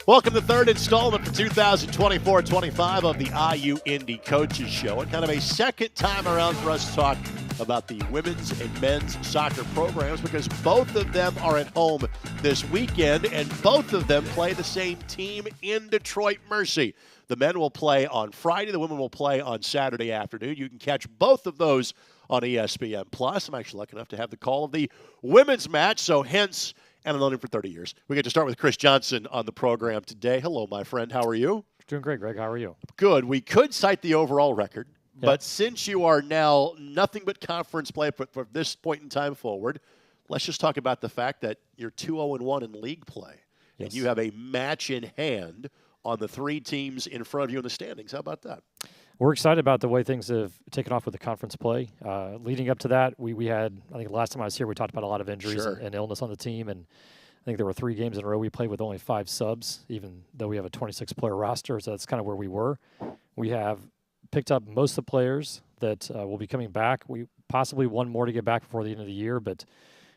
Welcome to the third installment for 2024-25 of the IU Indy Coaches Show. And kind of a second time around for us to talk about the women's and men's soccer programs because both of them are at home this weekend and both of them play the same team in Detroit Mercy. The men will play on Friday. The women will play on Saturday afternoon. You can catch both of those on ESPN+. I'm actually lucky enough to have the call of the women's match, so hence, and I've known him for 30 years. We get to start with Chris Johnson on the program today. Hello, my friend. How are you? Doing great, Greg. How are you? Good. We could cite the overall record, but since you are now nothing but conference play from this point in time forward, let's just talk about the fact that you're 2-0-1 in league play, and you have a match in hand on the three teams in front of you in the standings. How about that? We're excited about the way things have taken off with the conference play. Leading up to that, we had, I think last time I was here, we talked about a lot of injuries and illness on the team, and I think there were 3 games in a row we played with only 5 subs, even though we have a 26-player roster, so that's kind of where we were. We have picked up most of the players that will be coming back. We possibly one more to get back before the end of the year, but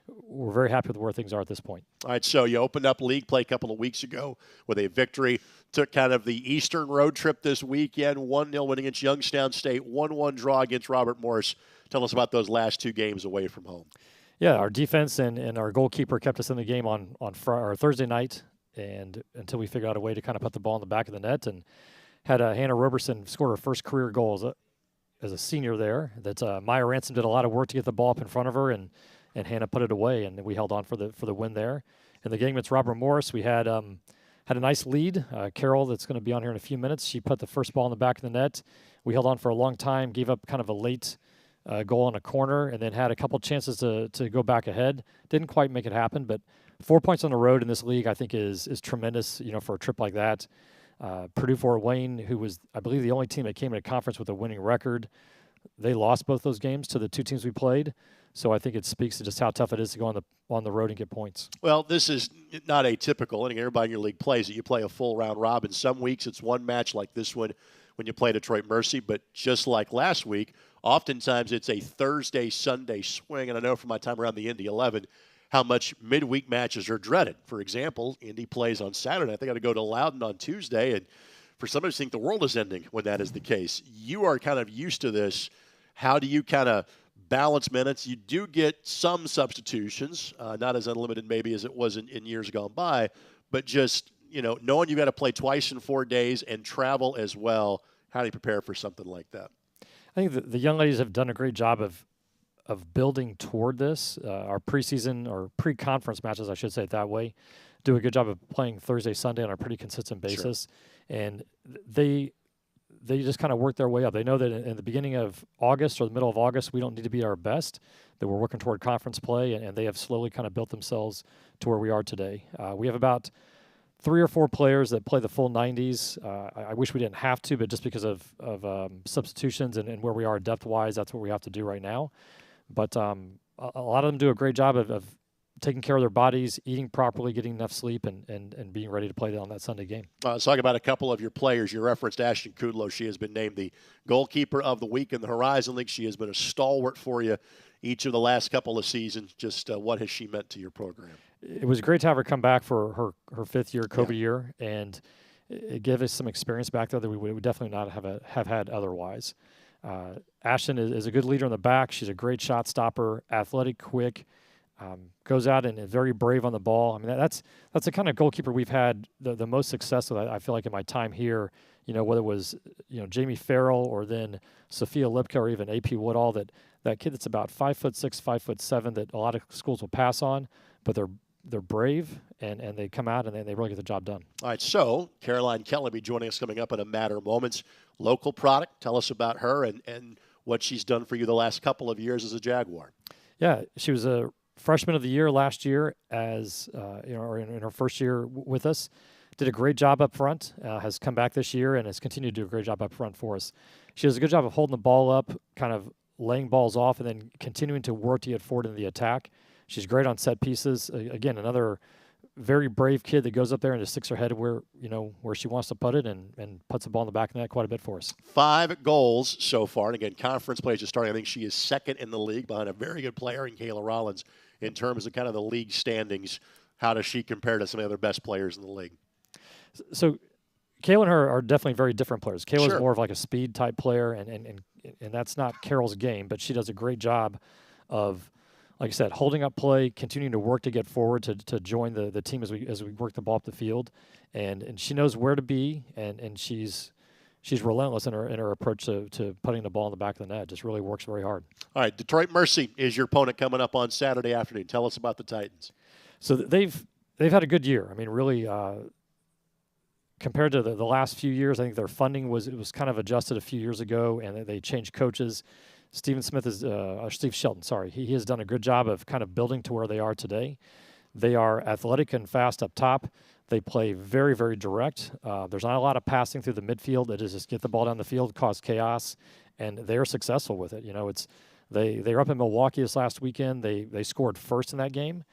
we're very happy with where things are at this point. All right, so you opened up league play a couple of weeks ago with a victory. Took kind of the Eastern road trip this weekend, 1-0 win against Youngstown State, 1-1 draw against Robert Morris. Tell us about those last 2 games away from home. Yeah, our defense and our goalkeeper kept us in the game on Thursday night, and until we figured out a way to kind of put the ball in the back of the net, and had Hannah Roberson score her first career goal as a senior there. That Maya Ransom did a lot of work to get the ball up in front of her, and Hannah put it away, and we held on for the win there. In the game against Robert Morris, we had a nice lead. Carol, that's going to be on here in a few minutes, she put the first ball in the back of the net. We held on for a long time, gave up kind of a late goal on a corner, and then had a couple chances to go back ahead. Didn't quite make it happen, but 4 points on the road in this league I think is tremendous, for a trip like that. Purdue-Fort Wayne, who was, I believe, the only team that came into conference with a winning record, they lost both those games to the 2 teams we played. So I think it speaks to just how tough it is to go on the road and get points. Well, this is not atypical. I think everybody in your league plays it. You play a full round robin. Some weeks it's one match like this one when you play Detroit Mercy, but just like last week, oftentimes it's a Thursday-Sunday swing. And I know from my time around the Indy 11 how much midweek matches are dreaded. For example, Indy plays on Saturday. I think I got to go to Loudon on Tuesday, and for some of us think the world is ending when that is the case. You are kind of used to this. How do you kind of balance minutes? You do get some substitutions, not as unlimited maybe as it was in years gone by, but just, knowing you got to play twice in 4 days and travel as well, how do you prepare for something like that? I think the young ladies have done a great job of building toward this. Our preseason or pre-conference matches, I should say it that way, do a good job of playing Thursday, Sunday on a pretty consistent basis. Sure. And they just kind of work their way up. They know that in the beginning of August or the middle of August, we don't need to be our best, that we're working toward conference play, and they have slowly kind of built themselves to where we are today. We have about 3 or 4 players that play the full 90s. I wish we didn't have to, but just because of substitutions and where we are depth-wise, that's what we have to do right now. But a lot of them do a great job of taking care of their bodies, eating properly, getting enough sleep, and being ready to play on that Sunday game. Let's talk about a couple of your players. You referenced Ashton Kudlow. She has been named the goalkeeper of the week in the Horizon League. She has been a stalwart for you each of the last couple of seasons. Just what has she meant to your program? It was great to have her come back for her 5th year, COVID year, and it gave us some experience back there that we would definitely not have had otherwise. Ashton is a good leader in the back. She's a great shot stopper, athletic, quick, goes out and is very brave on the ball. I mean, that's the kind of goalkeeper we've had the most success with, I feel like, in my time here, whether it was, Jamie Farrell or then Sophia Lipka or even AP Woodall, that kid that's about 5'6", 5'7", that a lot of schools will pass on, but they're brave and they come out and they really get the job done. All right, so Caroline Kelley will be joining us coming up in a matter of moments. Local product. Tell us about her and what she's done for you the last couple of years as a Jaguar. Yeah, she was a freshman of the year last year as or in her first year with us. Did a great job up front, has come back this year and has continued to do a great job up front for us. She does a good job of holding the ball up, kind of laying balls off, and then continuing to work to get forward in the attack. She's great on set pieces. Again, another very brave kid that goes up there and just sticks her head where she wants to put it and puts the ball in the back of the net quite a bit for us. 5 goals so far. And again, conference play just starting. I think she is second in the league behind a very good player in Kayla Rollins in terms of kind of the league standings. How does she compare to some of the other best players in the league? So Kayla and her are definitely very different players. Kayla's Sure. more of like a speed type player, and that's not Carol's game, but she does a great job of, like I said, holding up play, continuing to work to get forward to join the team as we work the ball up the field, and she knows where to be, and she's relentless in her approach to putting the ball in the back of the net. Just really works very hard. All right, Detroit Mercy is your opponent coming up on Saturday afternoon. Tell us about the Titans. So they've had a good year. I mean, really. Compared to the last few years, I think their funding was kind of adjusted a few years ago, and they changed coaches. Steve Shelton, sorry, he has done a good job of kind of building to where they are today. They are athletic and fast up top. They play very, very direct. There's not a lot of passing through the midfield. It is just get the ball down the field, cause chaos, and they are successful with it. They were up in Milwaukee this last weekend. They scored first in that game,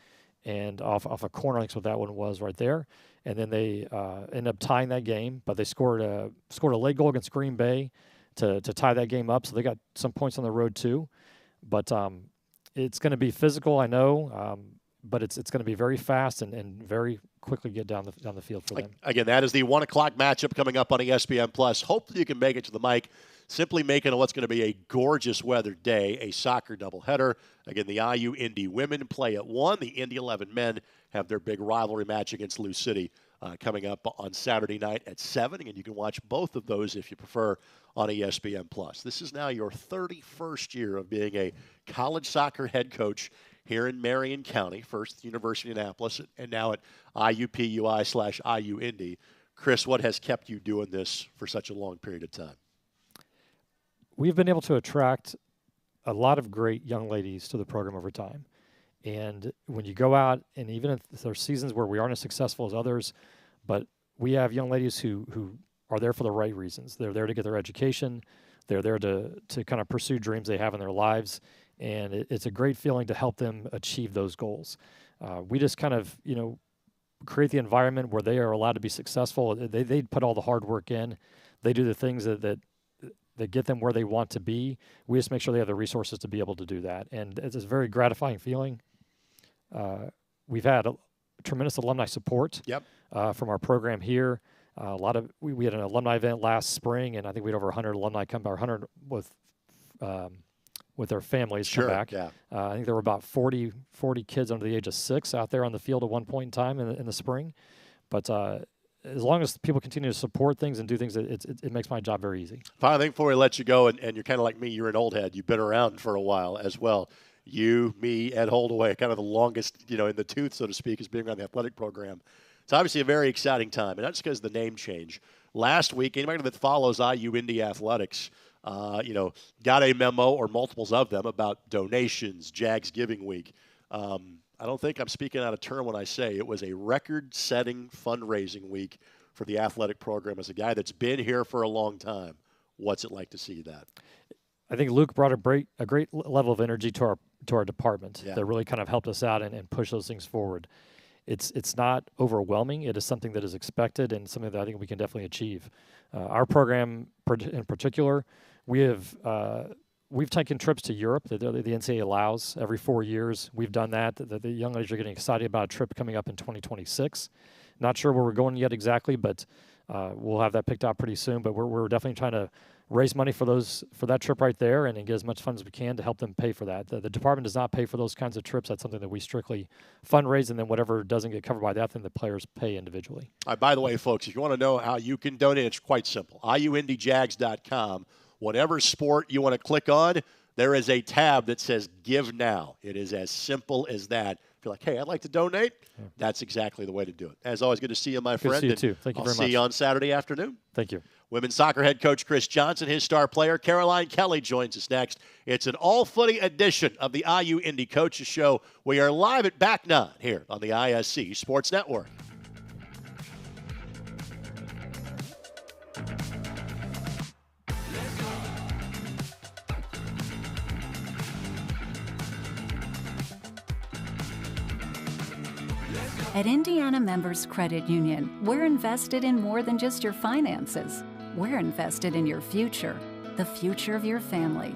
and off a corner, I think that's what that one was right there. And then they ended up tying that game, but they scored a late goal against Green Bay to tie that game up. So they got some points on the road too. But it's going to be physical, I know, but it's going to be very fast and very quickly get down the field for them. Again, that is the 1 o'clock matchup coming up on ESPN Plus. Hopefully you can make it to the mic. Simply making what's going to be a gorgeous weather day, a soccer doubleheader. Again, the IU Indy women play at 1. The Indy 11 men have their big rivalry match against Lou City coming up on Saturday night at 7. And you can watch both of those if you prefer on ESPN Plus. This is now your 31st year of being a college soccer head coach here in Marion County, first at the University of Annapolis, and now at IUPUI/IU Indy. Chris, what has kept you doing this for such a long period of time? We've been able to attract a lot of great young ladies to the program over time. And when you go out, and even if there are seasons where we aren't as successful as others, but we have young ladies who are there for the right reasons. They're there to get their education. They're there to kind of pursue dreams they have in their lives. And it's a great feeling to help them achieve those goals. We just kind of, create the environment where they are allowed to be successful. They put all the hard work in. They do the things that get them where they want to be. We just make sure they have the resources to be able to do that. And it's a very gratifying feeling. We've had a tremendous alumni support from our program here. We had an alumni event last spring, and I think we had over 100 alumni come by, 100 with their families come back. Yeah. I think there were about 40 kids under the age of 6 out there on the field at one point in time in the spring. But as long as people continue to support things and do things, it makes my job very easy. Final thing before we let you go, and you're kind of like me, you're an old head. You've been around for a while as well. You, me, Ed Holdaway, kind of the longest, in the tooth, so to speak, as being on the athletic program. It's obviously a very exciting time, and not just because of the name change. Last week, anybody that follows IU Indy Athletics, got a memo or multiples of them about donations, Jags Giving Week. I don't think I'm speaking out of turn when I say it was a record-setting fundraising week for the athletic program. As a guy that's been here for a long time, what's it like to see that? I think Luke brought a great level of energy to our department that really kind of helped us out and push those things forward. It's not overwhelming. It is something that is expected and something that I think we can definitely achieve. Our program in particular, we've taken trips to Europe that the NCAA allows every 4 years. We've done that. The young ladies are getting excited about a trip coming up in 2026. Not sure where we're going yet exactly, but we'll have that picked out pretty soon. But we're definitely trying to raise money for that trip right there and get as much funds as we can to help them pay for that. The department does not pay for those kinds of trips. That's something that we strictly fundraise, and then whatever doesn't get covered by that, then the players pay individually. All right, by the way, folks, if you want to know how you can donate, it's quite simple. IUIndyJags.com. Whatever sport you want to click on, there is a tab that says Give Now. It is as simple as that. If you're like, hey, I'd like to donate, that's exactly the way to do it. As always, good to see you, my friend. Good to see you, too. Thank you very much. I'll see you on Saturday afternoon. Thank you. Women's soccer head coach Chris Johnson, his star player, Caroline Kelley, joins us next. It's an all-footy edition of the IU Indy Coaches Show. We are live at Back 9 here on the ISC Sports Network. At Indiana Members Credit Union, we're invested in more than just your finances. We're invested in your future, the future of your family,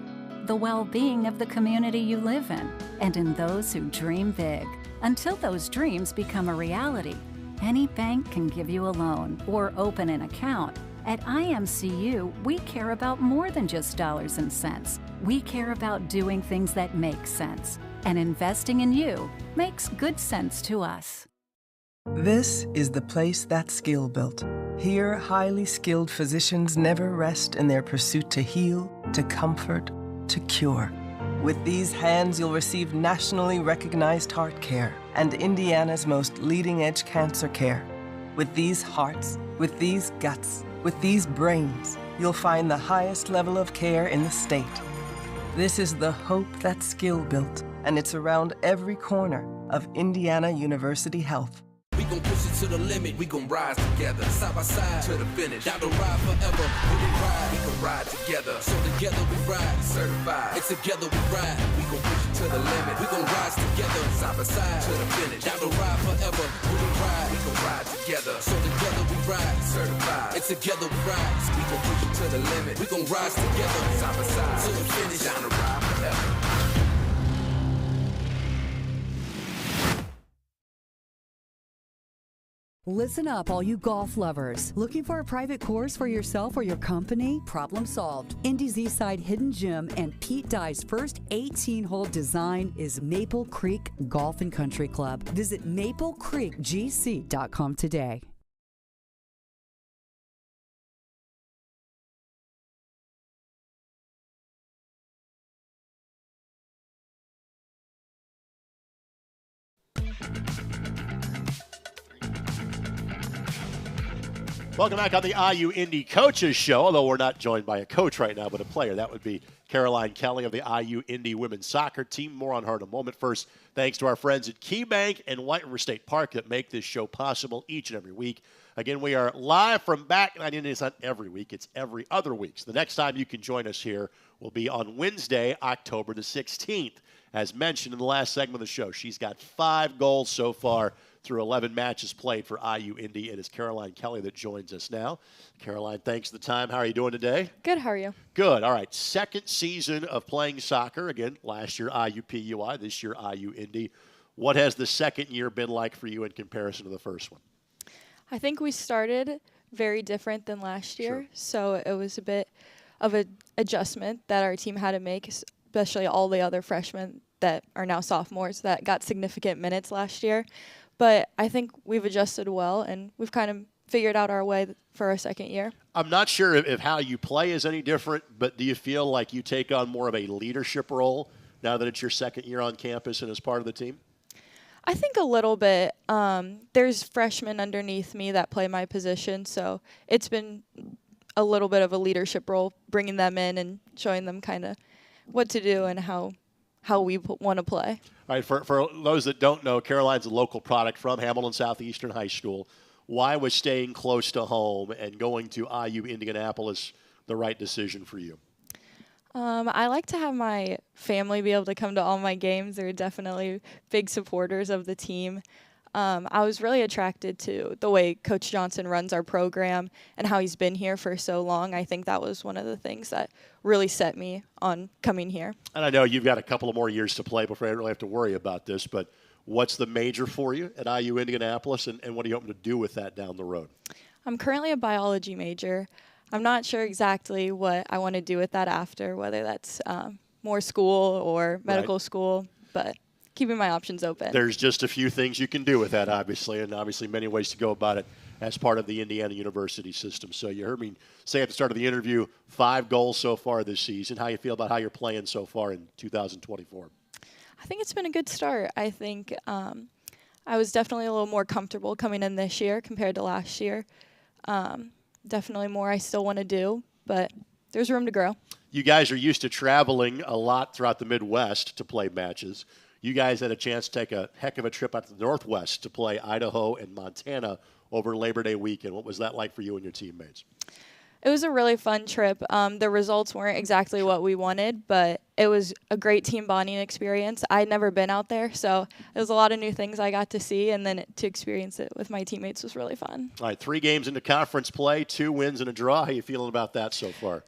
the well-being of the community you live in, and in those who dream big. Until those dreams become a reality, Any bank can give you a loan or open an account. At IMCU, we care about more than just dollars and cents. We care about doing things that make sense. And investing in you makes good sense to us. This is the place that's skill built. Here, highly skilled physicians never rest in their pursuit to heal, to comfort, to cure. With these hands, you'll receive nationally recognized heart care and Indiana's most leading-edge cancer care. With these hearts, with these guts, with these brains, you'll find the highest level of care in the state. This is the hope that's skill built, and it's around every corner of Indiana University Health. We gon' push it to the limit, we gon' rise together, side by side to the finish. Down the ride forever, we can ride together. So together we ride, certified. It's together we ride, we gon' push it to the limit. We gon' rise together, side by side to the finish. Down the ride forever, we gon' ride together. So together we ride, certified. It's together we ride, we gon' push it to the limit. We gon' rise together, side by side to the finish. Down the ride forever. Listen up, all you golf lovers. Looking for a private course for yourself or your company? Problem solved. Indy's Eastside Hidden Gem and Pete Dye's first 18-hole design is Maple Creek Golf and Country Club. Visit maplecreekgc.com today. Welcome back on the IU Indy Coaches Show, although we're not joined by a coach right now, but a player. That would be Caroline Kelley of the IU Indy women's soccer team. More on her in a moment. First, thanks to our friends at KeyBank and White River State Park that make this show possible each and every week. Again, we are live from back, and it's not every week, it's every other week. So the next time you can join us here will be on Wednesday, October the 16th. As mentioned in the last segment of the show, she's got 5 goals so far through 11 matches played for IU Indy. It is Caroline Kelley that joins us now. Caroline, thanks for the time. How are you doing today? Good. How are you? Good. All right. Second season of playing soccer. Again, last year IUPUI, this year IU Indy. What has the second year been like for you in comparison to the first one? I think we started very different than last year, Sure. so it was a bit of an adjustment that our team had to make, especially all the other freshmen that are now sophomores that got significant minutes last year. But I think we've adjusted well, and we've kind of figured out our way for our second year. I'm not sure if how you play is any different, but do you feel like you take on more of a leadership role now that it's your second year on campus and as part of the team? I think a little bit. There's freshmen underneath me that play my position, so it's been a little bit of a leadership role, bringing them in and showing them kind of what to do and how we want to play. All right, for those that don't know, Caroline's a local product from Hamilton Southeastern High School. Why was staying close to home and going to IU Indianapolis the right decision for you? I like to have my family be able to come to all my games. They're definitely big supporters of the team. I was really attracted to the way Coach Johnson runs our program and how he's been here for so long. I think that was one of the things that really set me on coming here. And I know you've got a couple of more years to play before I really have to worry about this, but what's the major for you at IU Indianapolis, and what are you hoping to do with that down the road? I'm currently a biology major. I'm not sure exactly what I want to do with that after, whether that's more school or medical school, but keeping my options open. There's just a few things you can do with that, obviously, and obviously many ways to go about it as part of the Indiana University system. So you heard me say at the start of the interview, 5 goals so far this season. How you feel about how you're playing so far in 2024? I think it's been a good start. I think I was definitely a little more comfortable coming in this year compared to last year. Definitely more I still want to do, but there's room to grow. You guys are used to traveling a lot throughout the Midwest to play matches. You guys had a chance to take a heck of a trip out to the Northwest to play Idaho and Montana over Labor Day weekend. What was that like for you and your teammates? It was a really fun trip. The results weren't exactly what we wanted, but it was a great team bonding experience. I'd never been out there, so it was a lot of new things I got to see, and then to experience it with my teammates was really fun. All right, 3 games into conference play, 2 wins and a draw. How are you feeling about that so far?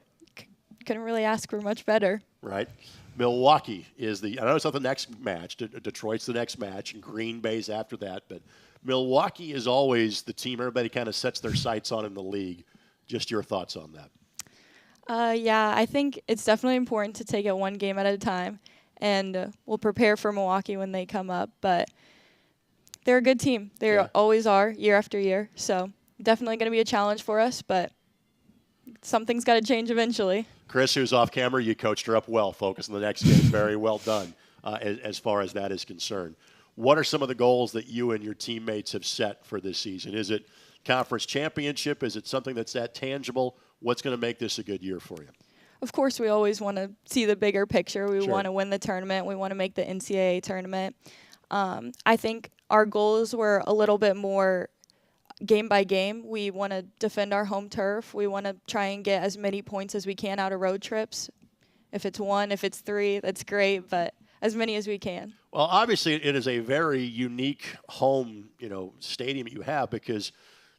Couldn't really ask for much better. Right. Milwaukee is I know it's not the next match. Detroit's the next match, and Green Bay's after that, but Milwaukee is always the team everybody kind of sets their sights on in the league. Just your thoughts on that. Yeah, I think it's definitely important to take it one game at a time, and we'll prepare for Milwaukee when they come up. But they're a good team. They always are, year after year. So definitely going to be a challenge for us, but something's got to change eventually. Chris, who's off camera, you coached her up well. Focus on the next game. Very well done as far as that is concerned. What are some of the goals that you and your teammates have set for this season? Is it conference championship? Is it something that's that tangible? What's going to make this a good year for you? Of course, we always want to see the bigger picture. We Sure. want to win the tournament. We want to make the NCAA tournament. I think our goals were a little bit more game by game. We want to defend our home turf. We want to try and get as many points as we can out of road trips. If it's 1, if it's 3, that's great, but as many as we can. Well, obviously, it is a very unique home, stadium that you have, because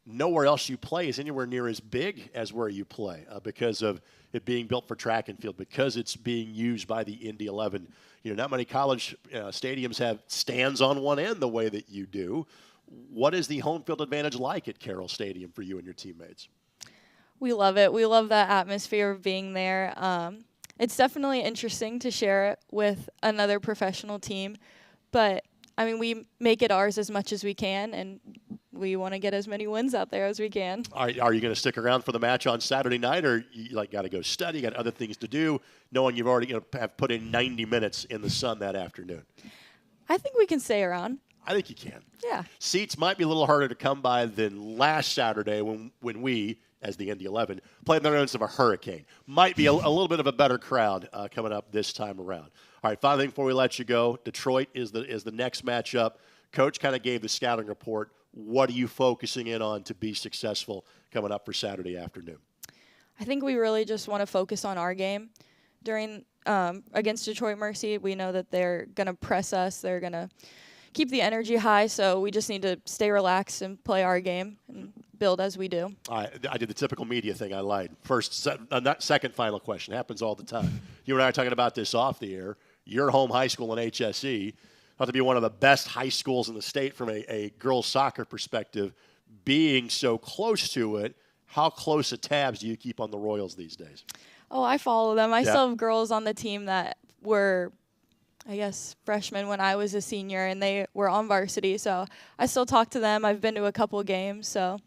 nowhere else you play is anywhere near as big as where you play, because of it being built for track and field, because it's being used by the Indy 11. Not many college stadiums have stands on one end the way that you do. What is the home field advantage like at Carroll Stadium for you and your teammates? We love it. We love that atmosphere of being there. It's definitely interesting to share it with another professional team, but we make it ours as much as we can, and we want to get as many wins out there as we can. Are you going to stick around for the match on Saturday night, or you got to go study, got other things to do, knowing you've already have put in 90 minutes in the sun that afternoon? I think we can stay around. I think you can. Yeah. Seats might be a little harder to come by than last Saturday when we, as the Indy 11, played in the midst of a hurricane. Might be a little bit of a better crowd coming up this time around. All right, final thing before we let you go, Detroit is the next matchup. Coach kind of gave the scouting report. What are you focusing in on to be successful coming up for Saturday afternoon? I think we really just want to focus on our game. During against Detroit Mercy, we know that they're going to press us. They're going to keep the energy high, so we just need to stay relaxed and play our game and build as we do. I did the typical media thing. I lied. Second final question. Happens all the time. You and I are talking about this off the air. Your home high school in HSE, thought to be one of the best high schools in the state from a girls' soccer perspective, being so close to it. How close at tabs do you keep on the Royals these days? Oh, I follow them. I still have girls on the team that were, freshmen when I was a senior, and they were on varsity, so I still talk to them. I've been to a couple games, so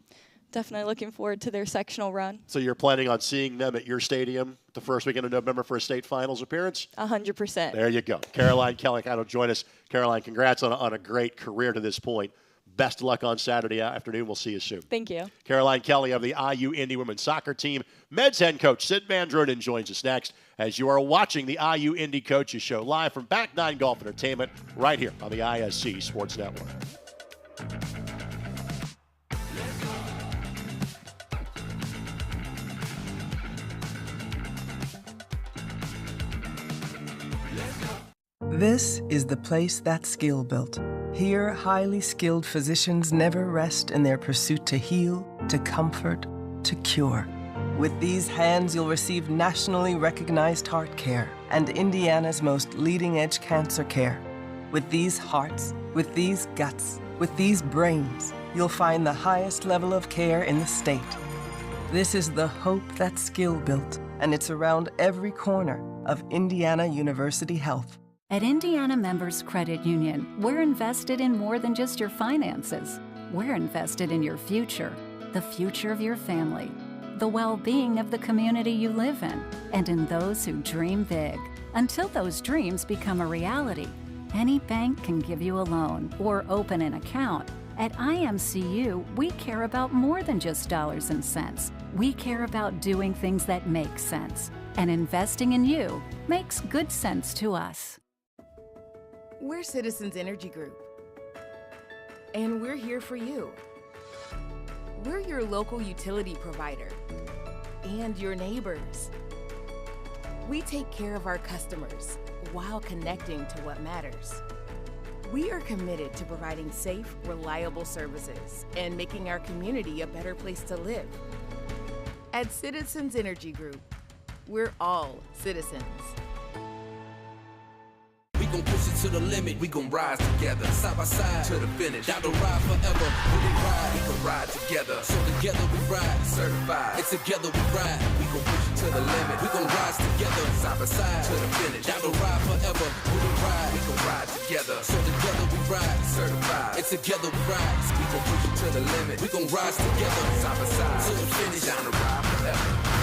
definitely looking forward to their sectional run. So you're planning on seeing them at your stadium the first weekend of November for a state finals appearance? 100%. There you go. Caroline Kelley will join us. Caroline, congrats on a great career to this point. Best of luck on Saturday afternoon. We'll see you soon. Thank you. Caroline Kelley of the IU Indy women's soccer team. Meds head coach Sid Van Druenen joins us next as you are watching the IU Indy Coaches Show live from Back 9 Golf Entertainment right here on the ISC Sports Network. This is the place that's skill built. Here, highly skilled physicians never rest in their pursuit to heal, to comfort, to cure. With these hands, you'll receive nationally recognized heart care and Indiana's most leading-edge cancer care. With these hearts, with these guts, with these brains, you'll find the highest level of care in the state. This is the hope that's skill built, and it's around every corner of Indiana University Health. At Indiana Members Credit Union, we're invested in more than just your finances. We're invested in your future, the future of your family, the well-being of the community you live in, and in those who dream big. Until those dreams become a reality, any bank can give you a loan or open an account. At IMCU, we care about more than just dollars and cents. We care about doing things that make sense. And investing in you makes good sense to us. We're Citizens Energy Group, and we're here for you. We're your local utility provider and your neighbors. We take care of our customers while connecting to what matters. We are committed to providing safe, reliable services and making our community a better place to live. At Citizens Energy Group, we're all citizens. We gon' push it to the limit. We gon' rise together, side by side to the finish. Down the ride forever. When we ride, we gon' ride together. So together we ride, certified. It's together we ride. We gon' push it to the limit. We gon' rise together, side by side to the finish. Down the ride forever. When we ride, we gon' ride together. So together we ride, certified. It's together we ride. We gon' push it to the limit. We gon' rise together, side by side to the finish. Down the ride forever.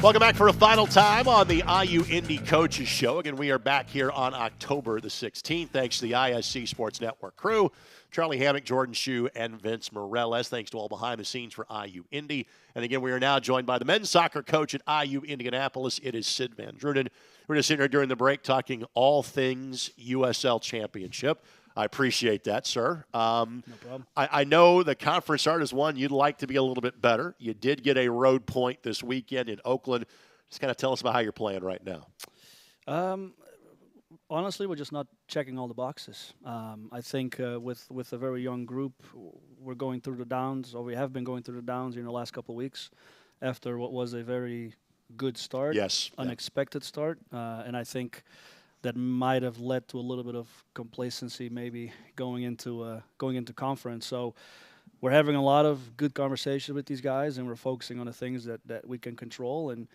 Welcome back for a final time on the IU Indy Coaches Show. Again, we are back here on October the 16th. Thanks to the ISC Sports Network crew, Charlie Hammock, Jordan Shue, and Vince Morales. Thanks to all behind the scenes for IU Indy. And again, we are now joined by the men's soccer coach at IU Indianapolis. It is Sid Van Druenen. We're just sitting here during the break talking all things USL Championship. I appreciate that, sir. No problem. I know the conference start is one you'd like to be a little bit better. You did get a road point this weekend in Oakland. Just kind of tell us about how you're playing right now. Honestly, we're just not checking all the boxes. I think with a very young group, we're going through the downs, or we have been going through the downs in the last couple of weeks after what was a very good start, unexpected start. And I think that might have led to a little bit of complacency maybe going into conference. So we're having a lot of good conversations with these guys, and we're focusing on the things that we can control. And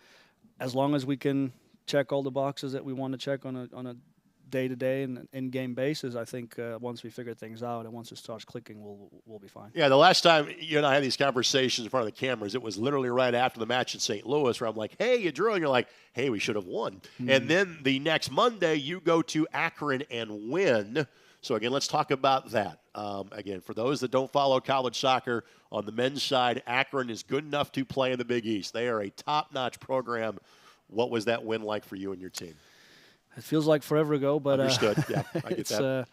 as long as we can check all the boxes that we want to check on a day-to-day and in-game basis, I think once we figure things out and once it starts clicking, we'll be fine. Yeah, the last time you and I had these conversations in front of the cameras, it was literally right after the match in St. Louis where I'm like, hey, you drew, and you're like, hey, we should have won. Mm-hmm. And then the next Monday, you go to Akron and win. So, again, let's talk about that. Again, for those that don't follow college soccer, on the men's side, Akron is good enough to play in the Big East. They are a top-notch program. What was that win like for you and your team? It feels like forever ago, but understood. Yeah, I get that.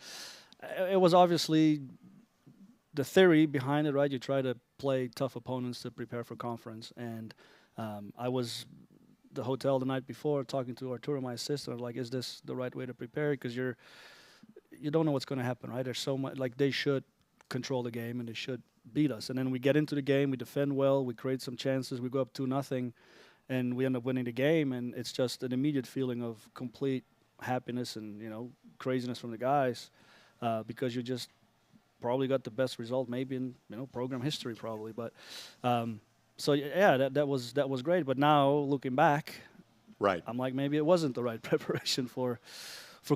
It was obviously the theory behind it, right? You try to play tough opponents to prepare for conference, and I was the hotel the night before talking to Arturo, my assistant, like, is this the right way to prepare? Because you don't know what's going to happen, right? There's so much, like, they should control the game and they should beat us, and then we get into the game, we defend well, we create some chances, we go up 2-0. And we end up winning the game, and it's just an immediate feeling of complete happiness and, craziness from the guys because you just probably got the best result maybe in, program history probably. But so, yeah, that was great. But now looking back, right, I'm like, maybe it wasn't the right preparation for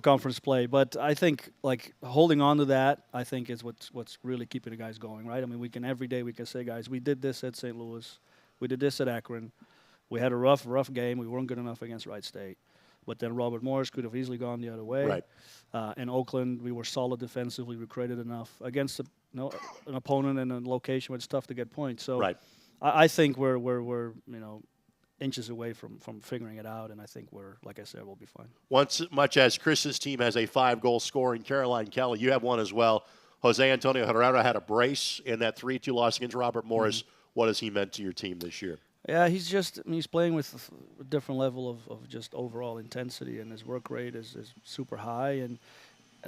conference play. But I think, like, holding on to that, I think is what's really keeping the guys going, right? I mean, every day we can say, guys, we did this at St. Louis. We did this at Akron. We had a rough game. We weren't good enough against Wright State. But then Robert Morris could have easily gone the other way. Right. In Oakland, we were solid defensively. We created enough against an opponent in a location where it's tough to get points. So right. I think we're inches away from figuring it out, and I think like I said, we'll be fine. Once much as Chris's team has a 5-goal scorer in Caroline Kelley, you have one as well. Jose Antonio Herrera had a brace in that 3-2 loss against Robert Morris. Mm-hmm. What has he meant to your team this year? Yeah, he's playing with a different level of just overall intensity, and his work rate is super high, and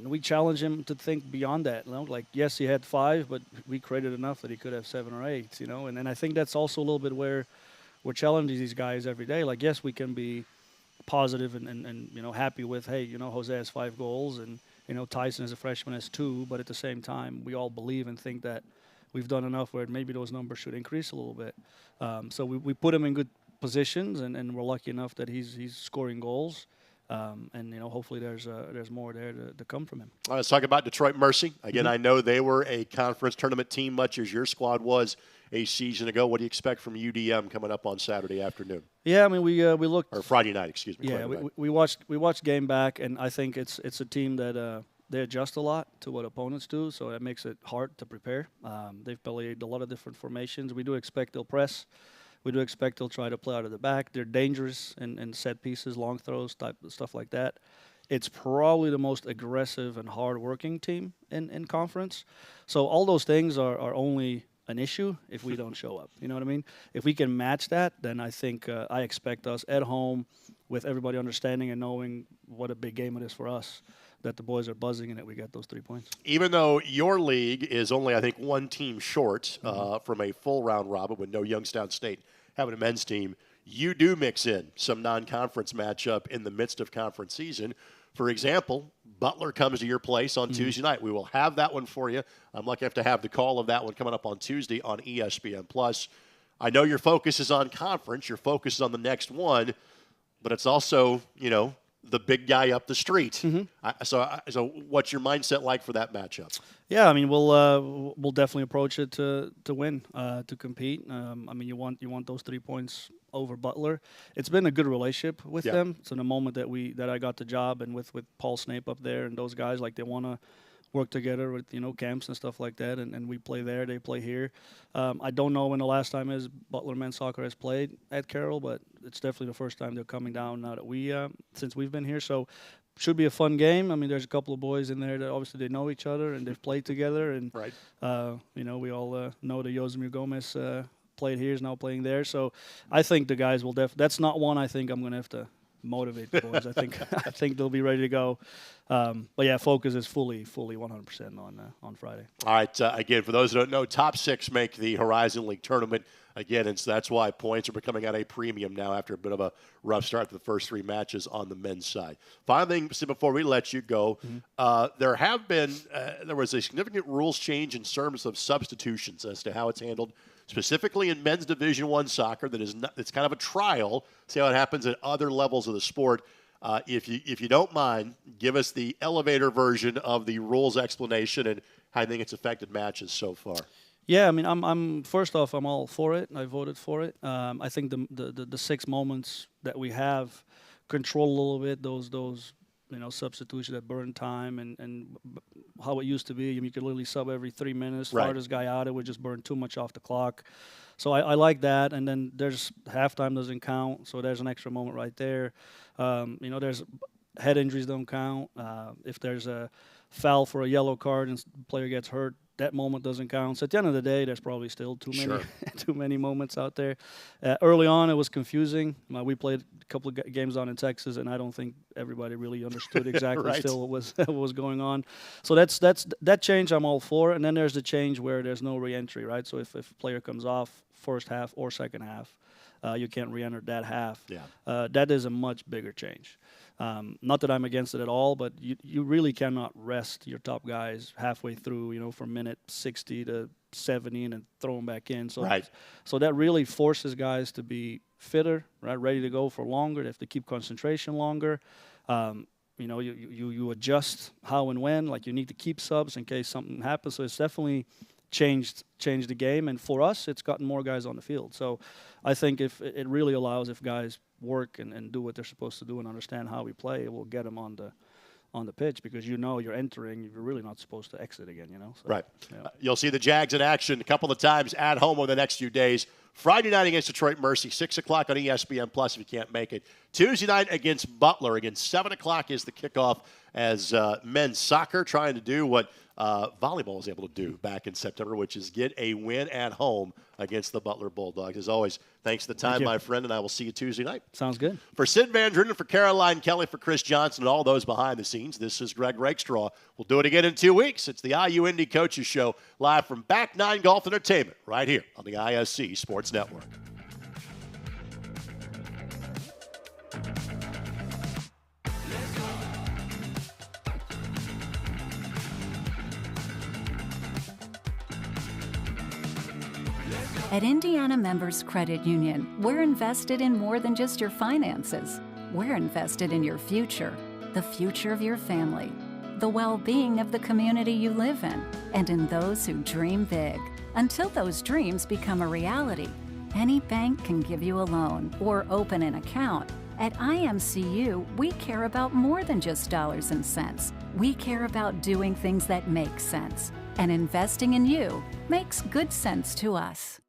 we challenge him to think beyond that. Like, yes, he had 5, but we created enough that he could have 7 or 8, and then I think that's also a little bit where we're challenging these guys every day. Like, yes, we can be positive and happy with, hey, Jose has 5 goals, and Tyson as a freshman has 2, but at the same time, we all believe and think that we've done enough where maybe those numbers should increase a little bit. So we put him in good positions, and we're lucky enough that he's scoring goals. And hopefully there's more there to come from him. Let's talk about Detroit Mercy. Again, mm-hmm. I know they were a conference tournament team, much as your squad was a season ago. What do you expect from UDM coming up on Saturday afternoon? Yeah, I mean we looked, or Friday night, excuse me. Yeah, we watched game back, and I think it's a team that they adjust a lot to what opponents do, so that makes it hard to prepare. They've played a lot of different formations. We do expect they'll press. We do expect they'll try to play out of the back. They're dangerous in set pieces, long throws, type stuff like that. It's probably the most aggressive and hard-working team in conference. So all those things are only an issue if we don't show up. You know what I mean? If we can match that, then I think I expect us at home with everybody understanding and knowing what a big game it is for us. that the boys are buzzing and that we get those 3 points. Even though your league is only, I think, one team short from a full round robin with no Youngstown State having a men's team, you do mix in some non-conference matchup in the midst of conference season. For example, Butler comes to your place on Tuesday night. We will have that one for you. I'm lucky enough to have the call of that one coming up on Tuesday on ESPN+. I know your focus is on conference. Your focus is on the next one, but it's also, the big guy up the street. So what's your mindset like for that matchup? Yeah, I mean, we'll definitely approach it to win, to compete. I mean, you want those 3 points over Butler. It's been a good relationship with them. So the moment that I got the job and with Paul Snape up there and those guys, like they want to work together with camps and stuff like that, and we play there, they play here. I don't know when the last time is Butler men's soccer has played at Carroll, but it's definitely the first time they're coming down now that since we've been here. So should be a fun game. I mean, there's a couple of boys in there that obviously they know each other and they've played together, and right. We all know that Yosemir Gomez played here, is now playing there. So I think the guys will that's not one I think I'm going to have to motivate the boys. I think they'll be ready to go. But yeah, focus is fully 100% on Friday. All right. Again, for those who don't know, top 6 make the Horizon League tournament. Again, and so that's why points are becoming at a premium now after a bit of a rough start to the first 3 matches on the men's side. Final thing before we let you go, there was a significant rules change in terms of substitutions as to how it's handled, specifically in men's Division I soccer. It's kind of a trial. See how it happens at other levels of the sport. If you don't mind, give us the elevator version of the rules explanation and how you think it's affected matches so far. Yeah, I mean, I'm first off, I'm all for it. I voted for it. I think the 6 moments that we have control a little bit those substitutions that burn time and how it used to be. You could literally sub every 3 minutes. Right. Farthest guy out, it would just burn too much off the clock. So I like that. And then there's halftime doesn't count, so there's an extra moment right there. There's head injuries don't count. If there's a foul for a yellow card and the player gets hurt, that moment doesn't count. So at the end of the day, there's probably still too many moments out there. Early on, it was confusing. We played a couple of games on in Texas, and I don't think everybody really understood exactly still what was going on. So that change I'm all for. And then there's the change where there's no re-entry, right? So if a player comes off first half or second half, you can't re-enter that half. Yeah. That is a much bigger change. Not that I'm against it at all, but you really cannot rest your top guys halfway through, from minute 60 to 70 and then throw them back in. So, so that really forces guys to be fitter, right, ready to go for longer. They have to keep concentration longer. You adjust how and when. Like you need to keep subs in case something happens. So it's definitely changed the game, and for us, it's gotten more guys on the field. So I think if it really allows, if guys work and do what they're supposed to do and understand how we play, it will get them on the pitch, because you're entering, you're really not supposed to exit again, So, right. Yeah. You'll see the Jags in action a couple of times at home over the next few days. Friday night against Detroit Mercy, 6 o'clock on ESPN+ if you can't make it. Tuesday night against Butler. Again, 7 o'clock is the kickoff as men's soccer trying to do what volleyball was able to do back in September, which is get a win at home against the Butler Bulldogs. As always, thanks for the time, my friend, and I will see you Tuesday night. Sounds good. For Sid Van Druenen, for Caroline Kelley, for Chris Johnson, and all those behind the scenes, this is Greg Rakestraw. We'll do it again in 2 weeks. It's the IU Indy Coaches Show, live from Back 9 Golf Entertainment, right here on the ISC Sports Network. At Indiana Members Credit Union, we're invested in more than just your finances. We're invested in your future, the future of your family, the well-being of the community you live in, and in those who dream big. Until those dreams become a reality, any bank can give you a loan or open an account. At IMCU, we care about more than just dollars and cents. We care about doing things that make sense. And investing in you makes good sense to us.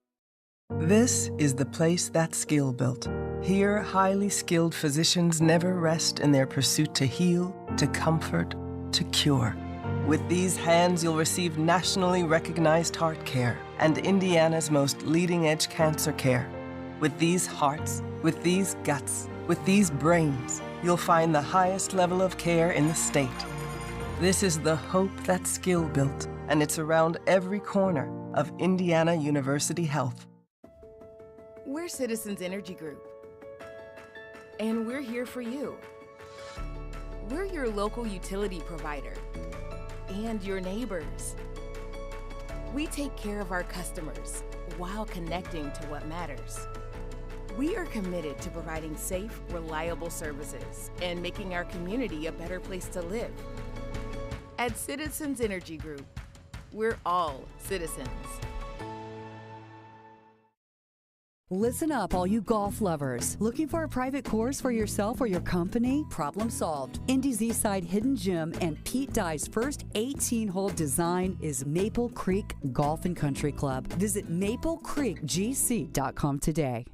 This is the place that's skill built. Here, highly skilled physicians never rest in their pursuit to heal, to comfort, to cure. With these hands, you'll receive nationally recognized heart care and Indiana's most leading-edge cancer care. With these hearts, with these guts, with these brains, you'll find the highest level of care in the state. This is the hope that's skill built, and it's around every corner of Indiana University Health. We're Citizens Energy Group, and we're here for you. We're your local utility provider and your neighbors. We take care of our customers while connecting to what matters. We are committed to providing safe, reliable services and making our community a better place to live. At Citizens Energy Group, we're all citizens. Listen up, all you golf lovers. Looking for a private course for yourself or your company? Problem solved. Indy's Eastside Hidden Gym and Pete Dye's first 18-hole design is Maple Creek Golf and Country Club. Visit maplecreekgc.com today.